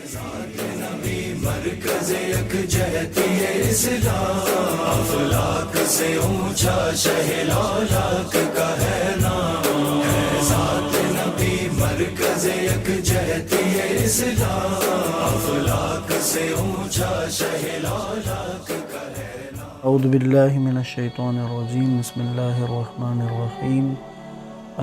ذات نبی مرکز یکجہتی اسلام، افلاک سے اونچا شہ لالاک کا ہے نام، ہے ذات نبی مرکز یکجہتی اسلام، افلاک سے اونچا شہ لالاک کا ہے نام۔ اعوذ باللہ من الشیطان الرجیم، بسم اللہ الرحمن الرحیم،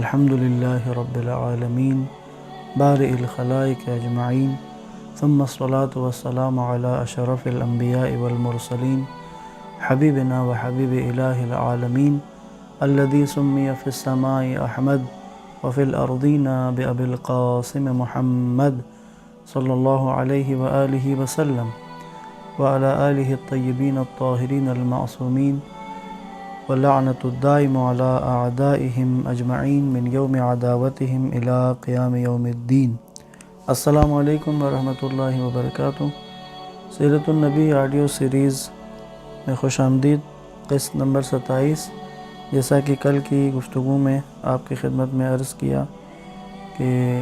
الحمد للہ رب العالمین، بارئ الخلائق اجمعین، ثم الصلاة والسلام علی اشرف الانبیاء والمرسلین، حبیبنا وحبیب الہ العالمین، الذی سمی فی السماء احمد وفی الارضین بأبی القاسم محمد صلی اللہ علیہ وآلہ وسلم وعلى آلہ الطیبین الطاہرین المعصومین واللعنۃ الدائم علی اعدائہم اجمعین من یوم عداوتہم الی قیام یوم الدین۔ السلام علیکم ورحمۃ اللہ وبرکاتہ۔ سیرت النبی آڈیو سیریز میں خوش آمدید۔ قسط نمبر 27، جیسا کہ کل کی گفتگو میں آپ کی خدمت میں عرض کیا کہ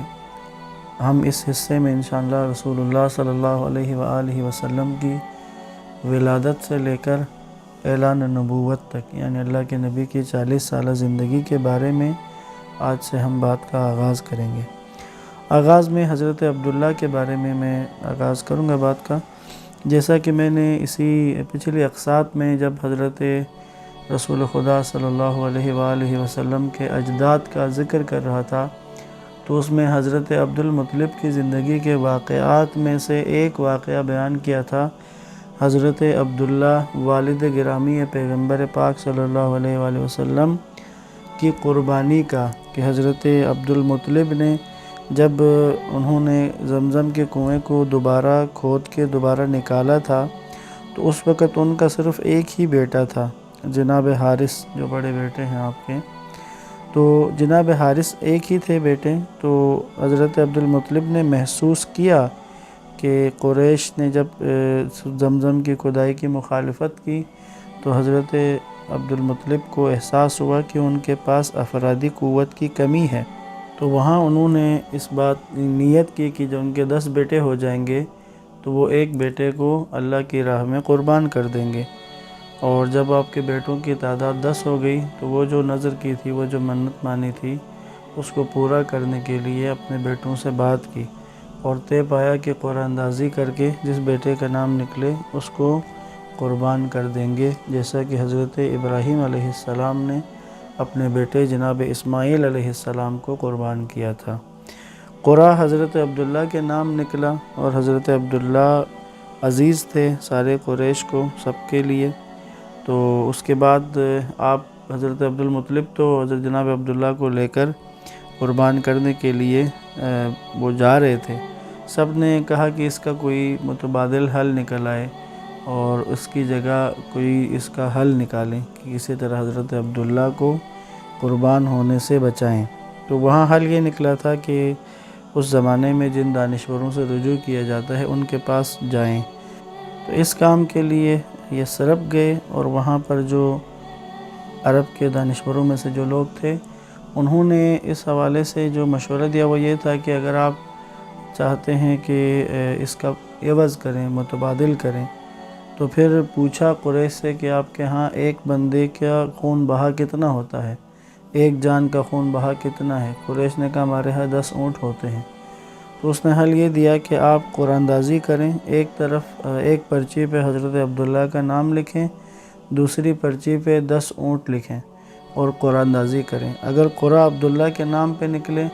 ہم اس حصے میں انشاءاللہ رسول اللہ صلی اللہ علیہ وآلہ وسلم کی ولادت سے لے کر اعلان نبوت تک، یعنی اللہ کے نبی کی 40 سالہ زندگی کے بارے میں آج سے ہم بات کا آغاز کریں گے۔ آغاز میں حضرت عبداللہ کے بارے میں آغاز کروں گا بات کا۔ جیسا کہ میں نے اسی پچھلی اقساط میں جب حضرت رسول خدا صلی اللہ علیہ وآلہ وسلم کے اجداد کا ذکر کر رہا تھا، تو اس میں حضرت عبدالمطلب کی زندگی کے واقعات میں سے ایک واقعہ بیان کیا تھا، حضرت عبداللہ والد گرامی پیغمبر پاک صلی اللہ علیہ وآلہ وسلم کی قربانی کا، کہ حضرت عبدالمطلب نے جب انہوں نے زمزم کے کنویں کو دوبارہ کھود کے دوبارہ نکالا تھا، تو اس وقت ان کا صرف ایک ہی بیٹا تھا، جناب حارث، جو بڑے بیٹے ہیں آپ کے۔ تو جناب حارث ایک ہی تھے بیٹے، تو حضرت عبدالمطلب نے محسوس کیا کہ قریش نے جب زمزم کی کھدائی کی مخالفت کی، تو حضرت عبدالمطلب کو احساس ہوا کہ ان کے پاس افرادی قوت کی کمی ہے۔ تو وہاں انہوں نے اس بات نیت کی کہ جب ان کے 10 بیٹے ہو جائیں گے تو وہ ایک بیٹے کو اللہ کی راہ میں قربان کر دیں گے، اور جب آپ کے بیٹوں کی تعداد 10 ہو گئی تو وہ جو نظر کی تھی، وہ جو منت مانی تھی، اس کو پورا کرنے کے لیے اپنے بیٹوں سے بات کی اور طے پایا کہ قرعہ اندازی کر کے جس بیٹے کا نام نکلے اس کو قربان کر دیں گے، جیسا کہ حضرت ابراہیم علیہ السلام نے اپنے بیٹے جناب اسماعیل علیہ السلام کو قربان کیا تھا۔ قرعہ حضرت عبداللہ کے نام نکلا، اور حضرت عبداللہ عزیز تھے سارے قریش کو، سب کے لیے۔ تو اس کے بعد آپ حضرت عبدالمطلب تو حضرت جناب عبداللہ کو لے کر قربان کرنے کے لیے وہ جا رہے تھے۔ سب نے کہا کہ اس کا کوئی متبادل حل نکل آئے اور اس کی جگہ کوئی اس کا حل نکالیں کہ کسی طرح حضرت عبداللہ کو قربان ہونے سے بچائیں۔ تو وہاں حل یہ نکلا تھا کہ اس زمانے میں جن دانشوروں سے رجوع کیا جاتا ہے ان کے پاس جائیں۔ تو اس کام کے لیے یہ یثرب گئے، اور وہاں پر جو عرب کے دانشوروں میں سے جو لوگ تھے، انہوں نے اس حوالے سے جو مشورہ دیا وہ یہ تھا کہ اگر آپ چاہتے ہیں کہ اس کا عوض کریں، متبادل کریں، تو پھر پوچھا قریش سے کہ آپ کے ہاں ایک بندے کا خون بہا کتنا ہوتا ہے، ایک جان کا خون بہا کتنا ہے؟ قریش نے کہا ہمارے ہاں 10 اونٹ ہوتے ہیں۔ تو اس نے حل یہ دیا کہ آپ قرعہ اندازی کریں، ایک طرف ایک پرچی پہ حضرت عبداللہ کا نام لکھیں، دوسری پرچی پہ 10 اونٹ لکھیں اور قرعہ اندازی کریں۔ اگر قرعہ عبداللہ کے نام پہ نکلے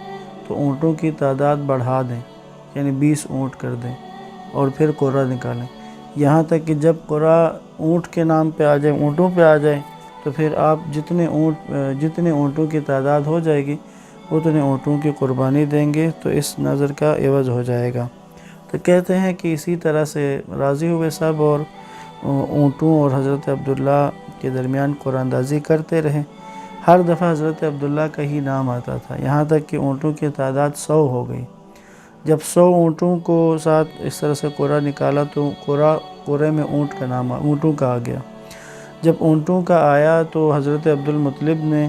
تو اونٹوں کی تعداد بڑھا دیں، یعنی 20 اونٹ کر دیں، اور پھر قرعہ نکالیں، یہاں تک کہ جب قرعہ اونٹ کے نام پہ آ جائے، اونٹوں پہ آ جائے، تو پھر آپ جتنے اونٹوں کی تعداد ہو جائے گی اتنے اونٹوں کی قربانی دیں گے، تو اس نظر کا عوض ہو جائے گا۔ تو کہتے ہیں کہ اسی طرح سے راضی ہوئے سب، اور اونٹوں اور حضرت عبداللہ کے درمیان قرعہ اندازی کرتے رہے۔ ہر دفعہ حضرت عبداللہ کا ہی نام آتا تھا، یہاں تک کہ اونٹوں کی تعداد 100 ہو گئی۔ جب 100 اونٹوں کو ساتھ اس طرح سے قرعہ نکالا تو قرعے میں اونٹوں کا آ گیا۔ جب اونٹوں کا آیا تو حضرت عبدالمطلب نے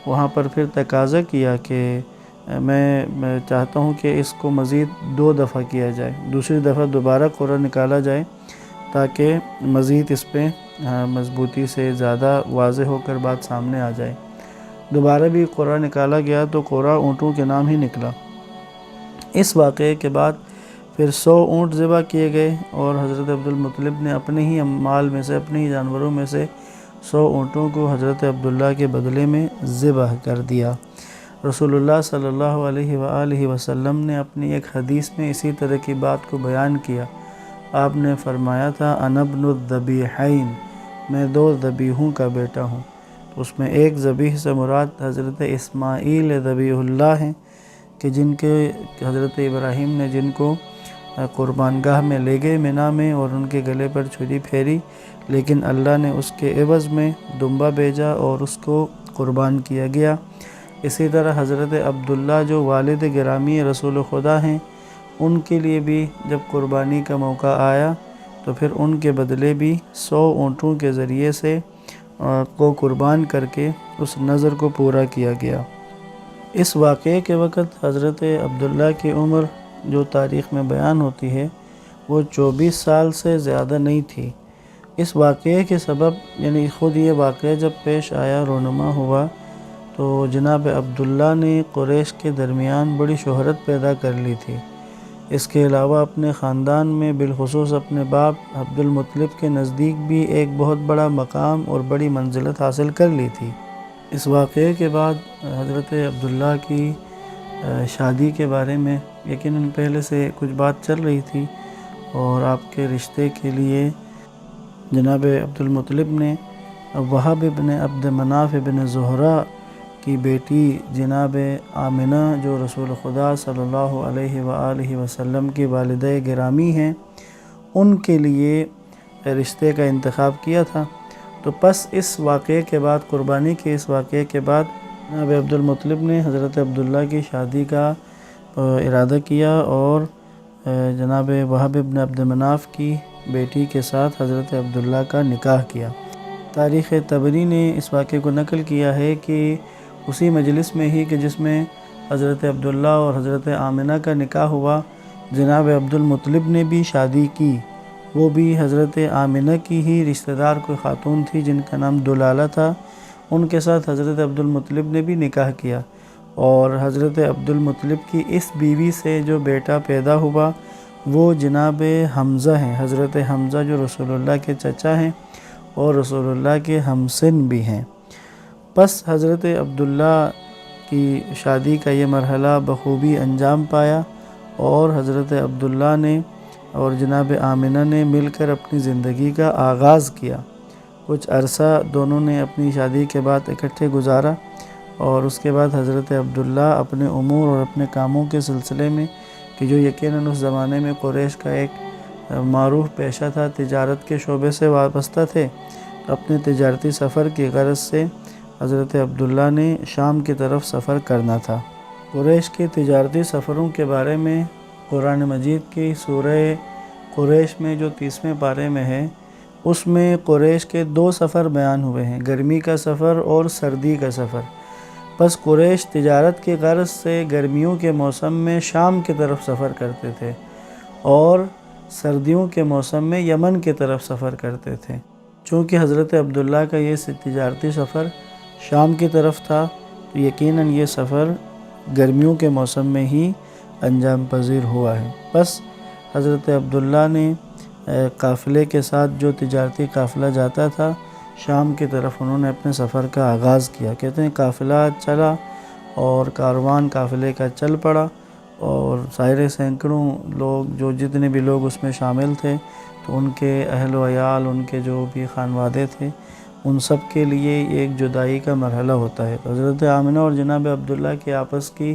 وہاں پر پھر تقاضا کیا کہ میں چاہتا ہوں کہ اس کو مزید 2 دفعہ کیا جائے، دوسری دفعہ دوبارہ قرعہ نکالا جائے تاکہ مزید اس پہ مضبوطی سے زیادہ واضح ہو کر بات سامنے آ جائے۔ دوبارہ بھی قرعہ نکالا گیا تو قرعہ اونٹوں کے نام ہی نکلا۔ اس واقعے کے بعد پھر 100 اونٹ ذبح کیے گئے اور حضرت عبدالمطلب نے اپنے ہی مال میں سے، اپنے ہی جانوروں میں سے 100 اونٹوں کو حضرت عبداللہ کے بدلے میں ذبح کر دیا۔ رسول اللہ صلی اللہ علیہ وآلہ وسلم نے اپنی ایک حدیث میں اسی طرح کی بات کو بیان کیا۔ آپ نے فرمایا تھا انا ابن الذبیحین، میں 2 ذبیحوں کا بیٹا ہوں۔ اس میں ایک ذبیح سے مراد حضرت اسماعیل ذبیح اللہ ہیں کہ جن کے حضرت ابراہیم نے جن کو قربان گاہ میں لے گئے منی میں اور ان کے گلے پر چھری پھیری، لیکن اللہ نے اس کے عوض میں دمبا بھیجا اور اس کو قربان کیا گیا۔ اسی طرح حضرت عبداللہ جو والد گرامی رسول خدا ہیں، ان کے لیے بھی جب قربانی کا موقع آیا تو پھر ان کے بدلے بھی 100 اونٹوں کے ذریعے سے کو قربان کر کے اس نظر کو پورا کیا گیا۔ اس واقعے کے وقت حضرت عبداللہ کی عمر جو تاریخ میں بیان ہوتی ہے وہ 24 سال سے زیادہ نہیں تھی۔ اس واقعے کے سبب یعنی خود یہ واقعہ جب پیش آیا، رونما ہوا، تو جناب عبداللہ نے قریش کے درمیان بڑی شہرت پیدا کر لی تھی۔ اس کے علاوہ اپنے خاندان میں بالخصوص اپنے باپ عبدالمطلب کے نزدیک بھی ایک بہت بڑا مقام اور بڑی منزلت حاصل کر لی تھی۔ اس واقعے کے بعد حضرت عبداللہ کی شادی کے بارے میں یقیناً پہلے سے کچھ بات چل رہی تھی اور آپ کے رشتے کے لیے جناب عبدالمطلب نے وہب ابن عبد مناف ابن زہرہ کی بیٹی جناب آمنہ جو رسول خدا صلی اللہ علیہ وآلہ وسلم کی والدہ گرامی ہیں، ان کے لیے رشتے کا انتخاب کیا تھا۔ تو پس اس واقعے کے بعد، قربانی کے اس واقعے کے بعد، جناب عبدالمطلب نے حضرت عبداللہ کی شادی کا ارادہ کیا اور جناب وہب ابن عبد مناف کی بیٹی کے ساتھ حضرت عبداللہ کا نکاح کیا۔ تاریخ طبری نے اس واقعے کو نقل کیا ہے کہ اسی مجلس میں ہی کہ جس میں حضرت عبداللہ اور حضرت آمنہ کا نکاح ہوا، جناب عبدالمطلب نے بھی شادی کی۔ وہ بھی حضرت آمنہ کی ہی رشتہ دار کوئی خاتون تھی جن کا نام دلالہ تھا، ان کے ساتھ حضرت عبدالمطلب نے بھی نکاح کیا، اور حضرت عبدالمطلب کی اس بیوی سے جو بیٹا پیدا ہوا وہ جناب حمزہ ہیں، حضرت حمزہ جو رسول اللہ کے چچا ہیں اور رسول اللہ کے ہمسن بھی ہیں۔ پس حضرت عبداللہ کی شادی کا یہ مرحلہ بخوبی انجام پایا اور حضرت عبداللہ نے اور جناب آمنہ نے مل کر اپنی زندگی کا آغاز کیا۔ کچھ عرصہ دونوں نے اپنی شادی کے بعد اکٹھے گزارا اور اس کے بعد حضرت عبداللہ اپنے امور اور اپنے کاموں کے سلسلے میں کہ جو یقیناً اس زمانے میں قریش کا ایک معروف پیشہ تھا، تجارت کے شعبے سے وابستہ تھے، اپنے تجارتی سفر کی غرض سے حضرت عبداللہ نے شام کی طرف سفر کرنا تھا۔ قریش کے تجارتی سفروں کے بارے میں قرآن مجید کی سورہ قریش میں جو 30ویں پارے میں ہے، اس میں قریش کے 2 سفر بیان ہوئے ہیں، گرمی کا سفر اور سردی کا سفر۔ پس قریش تجارت کی غرض سے گرمیوں کے موسم میں شام کی طرف سفر کرتے تھے اور سردیوں کے موسم میں یمن کی طرف سفر کرتے تھے۔ چونکہ حضرت عبداللہ کا یہ تجارتی سفر شام کی طرف تھا تو یقیناً یہ سفر گرمیوں کے موسم میں ہی انجام پذیر ہوا ہے۔ پس حضرت عبداللہ نے قافلے کے ساتھ جو تجارتی قافلہ جاتا تھا شام کی طرف، انہوں نے اپنے سفر کا آغاز کیا۔ کہتے ہیں قافلہ چلا اور کاروان قافلے کا چل پڑا اور سائر سینکڑوں لوگ جو جتنے بھی لوگ اس میں شامل تھے تو ان کے اہل و عیال، ان کے جو بھی خانوادے تھے، ان سب کے لیے ایک جدائی کا مرحلہ ہوتا ہے۔ حضرت آمنہ اور جناب عبداللہ کے آپس کی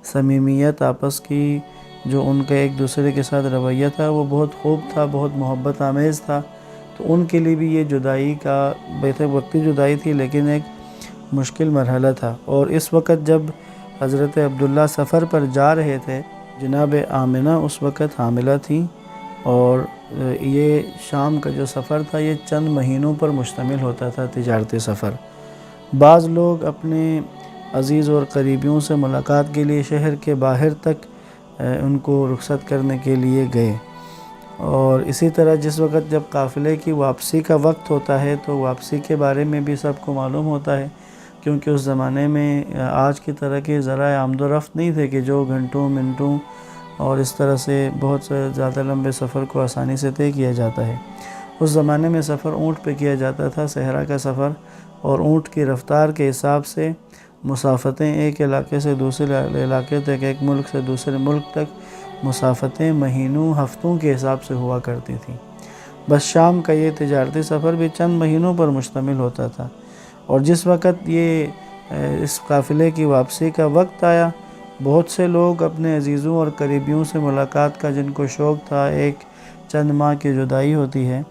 صمیمیت، آپس کی جو ان کا ایک دوسرے کے ساتھ رویہ تھا وہ بہت خوب تھا، بہت محبت آمیز تھا، تو ان کے لیے بھی یہ جدائی کا بہت وقتی جدائی تھی لیکن ایک مشکل مرحلہ تھا۔ اور اس وقت جب حضرت عبداللہ سفر پر جا رہے تھے، جناب آمنہ اس وقت حاملہ تھیں اور یہ شام کا جو سفر تھا یہ چند مہینوں پر مشتمل ہوتا تھا، تجارتی سفر۔ بعض لوگ اپنے عزیز اور قریبیوں سے ملاقات کے لیے شہر کے باہر تک ان کو رخصت کرنے کے لیے گئے۔ اور اسی طرح جس وقت جب قافلے کی واپسی کا وقت ہوتا ہے تو واپسی کے بارے میں بھی سب کو معلوم ہوتا ہے، کیونکہ اس زمانے میں آج کی طرح کے ذرائع آمد و رفت نہیں تھے کہ جو گھنٹوں منٹوں اور اس طرح سے بہت زیادہ لمبے سفر کو آسانی سے طے کیا جاتا ہے۔ اس زمانے میں سفر اونٹ پہ کیا جاتا تھا، صحرا کا سفر، اور اونٹ کی رفتار کے حساب سے مسافتیں ایک علاقے سے دوسرے علاقے تک، ایک ملک سے دوسرے ملک تک مسافتیں مہینوں ہفتوں کے حساب سے ہوا کرتی تھیں۔ بس شام کا یہ تجارتی سفر بھی چند مہینوں پر مشتمل ہوتا تھا، اور جس وقت یہ اس قافلے کی واپسی کا وقت آیا، بہت سے لوگ اپنے عزیزوں اور قریبیوں سے ملاقات کا جن کو شوق تھا، ایک چند ماہ کی جدائی ہوتی ہے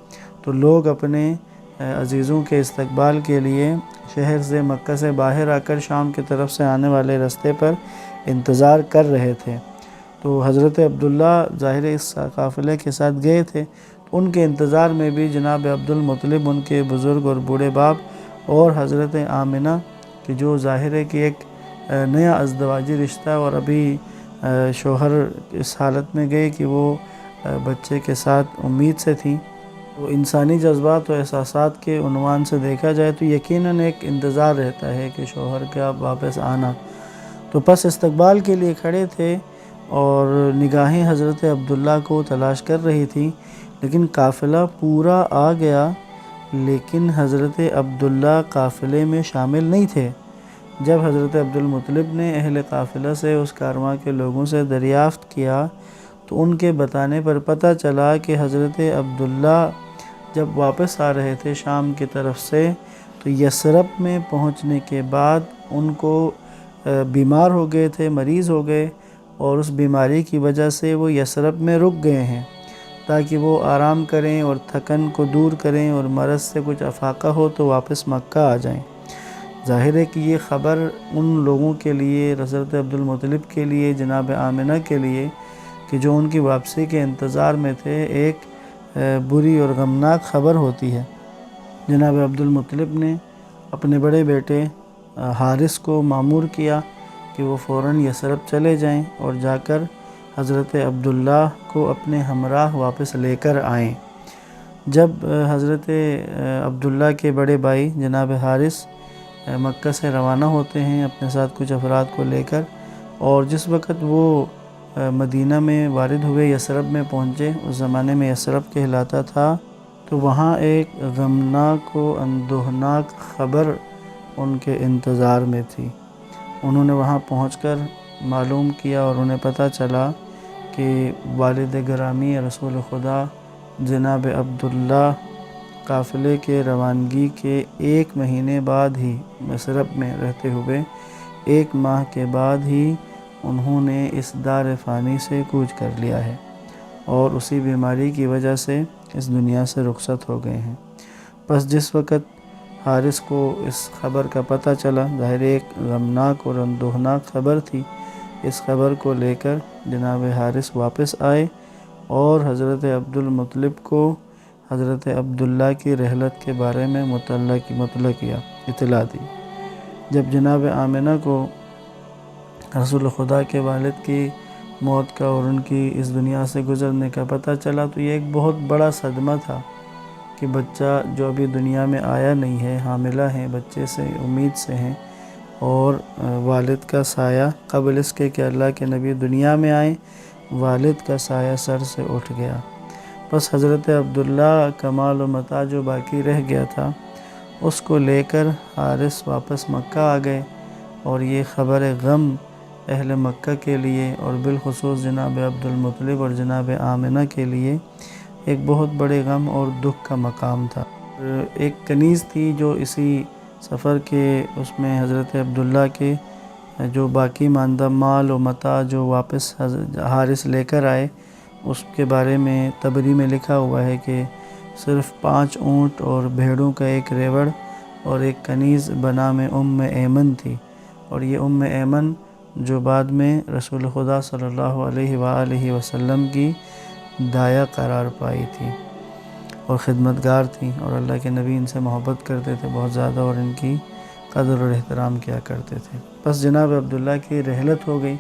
تو لوگ اپنے عزیزوں کے استقبال کے لیے شہر سے مکہ سے باہر آ کر شام کی طرف سے آنے والے راستے پر انتظار کر رہے تھے۔ تو حضرت عبداللہ ظاہر اس قافلے کے ساتھ گئے تھے، تو ان کے انتظار میں بھی جناب عبد المطلب، ان کے بزرگ اور بوڑھے باپ، اور حضرت آمنہ کہ جو ظاہر ہے کہ ایک نیا ازدواجی رشتہ اور ابھی شوہر اس حالت میں گئے کہ وہ بچے کے ساتھ امید سے تھیں۔ تو انسانی جذبات و احساسات کے عنوان سے دیکھا جائے تو یقیناً ایک انتظار رہتا ہے کہ شوہر کا واپس آنا۔ تو پس استقبال کے لیے کھڑے تھے اور نگاہیں حضرت عبداللہ کو تلاش کر رہی تھی، لیکن قافلہ پورا آ گیا، لیکن حضرت عبداللہ قافلے میں شامل نہیں تھے۔ جب حضرت عبد المطلب نے اہل قافلہ سے، اس کارواں کے لوگوں سے دریافت کیا تو ان کے بتانے پر پتہ چلا کہ حضرت عبداللہ جب واپس آ رہے تھے شام کی طرف سے تو یثرب میں پہنچنے کے بعد ان کو بیمار ہو گئے تھے، مریض ہو گئے، اور اس بیماری کی وجہ سے وہ یثرب میں رک گئے ہیں تاکہ وہ آرام کریں اور تھکن کو دور کریں، اور مرض سے کچھ افاقہ ہو تو واپس مکہ آ جائیں۔ ظاہر ہے کہ یہ خبر ان لوگوں کے لیے، حضرت عبد المطلب کے لیے، جناب آمنہ کے لیے کہ جو ان کی واپسی کے انتظار میں تھے، ایک بری اور غمناک خبر ہوتی ہے۔ جناب عبد المطلب نے اپنے بڑے بیٹے حارث کو مامور کیا کہ وہ فوراً یثرب چلے جائیں اور جا کر حضرت عبداللہ کو اپنے ہمراہ واپس لے کر آئیں۔ جب حضرت عبداللہ کے بڑے بھائی جناب حارث مکہ سے روانہ ہوتے ہیں اپنے ساتھ کچھ افراد کو لے کر، اور جس وقت وہ مدینہ میں وارد ہوئے، یثرب میں پہنچے، اس زمانے میں یثرب کہلاتا تھا، تو وہاں ایک غمناک و اندوہناک خبر ان کے انتظار میں تھی۔ انہوں نے وہاں پہنچ کر معلوم کیا اور انہیں پتہ چلا کہ والد گرامی رسول خدا جناب عبداللہ قافلے کے روانگی کے 1 مہینے بعد ہی، یثرب میں رہتے ہوئے 1 ماہ کے بعد ہی انہوں نے اس دار فانی سے کوچ کر لیا ہے، اور اسی بیماری کی وجہ سے اس دنیا سے رخصت ہو گئے ہیں۔ بس جس وقت حارث کو اس خبر کا پتہ چلا، ظاہر ایک غمناک اور اندوہناک خبر تھی، اس خبر کو لے کر جناب حارث واپس آئے اور حضرت عبد المطلب کو حضرت عبداللہ کی رحلت کے بارے میں مطلع کیا، اطلاع دی۔ جب جناب آمنہ کو رسول خدا کے والد کی موت کا اور ان کی اس دنیا سے گزرنے کا پتہ چلا تو یہ ایک بہت بڑا صدمہ تھا کہ بچہ جو ابھی دنیا میں آیا نہیں ہے، حاملہ ہیں، بچے سے امید سے ہیں، اور والد کا سایہ قبل اس کے کہ اللہ کے نبی دنیا میں آئیں، والد کا سایہ سر سے اٹھ گیا۔ بس حضرت عبداللہ کمال و متاع جو باقی رہ گیا تھا اس کو لے کر حارث واپس مکہ آ گئے، اور یہ خبر غم اہل مکہ کے لیے اور بالخصوص جناب عبد المطلب اور جناب آمنہ کے لیے ایک بہت بڑے غم اور دکھ کا مقام تھا۔ ایک کنیز تھی جو اسی سفر کے اس میں حضرت عبداللہ کے جو باقی ماندہ مال و متاع جو واپس حارث لے کر آئے، اس کے بارے میں طبری میں لکھا ہوا ہے کہ صرف 5 اونٹ اور بھیڑوں کا ایک ریوڑ اور ایک کنیز بنام ایمن تھی، اور یہ ایمن جو بعد میں رسول خدا صلی اللہ علیہ وآلہ وسلم کی دایا قرار پائی تھی اور خدمتگار تھیں، اور اللہ کے نبی ان سے محبت کرتے تھے بہت زیادہ اور ان کی قدر اور احترام کیا کرتے تھے۔ بس جناب عبداللہ کی رحلت ہو گئی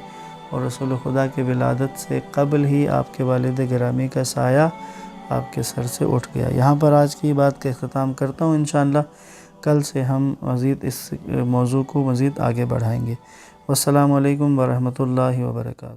اور رسول خدا کی ولادت سے قبل ہی آپ کے والد گرامی کا سایہ آپ کے سر سے اٹھ گیا۔ یہاں پر آج کی بات کا اختتام کرتا ہوں، انشاءاللہ کل سے ہم مزید اس موضوع کو مزید آگے بڑھائیں گے۔ والسلام علیکم ورحمۃ اللہ وبرکاتہ۔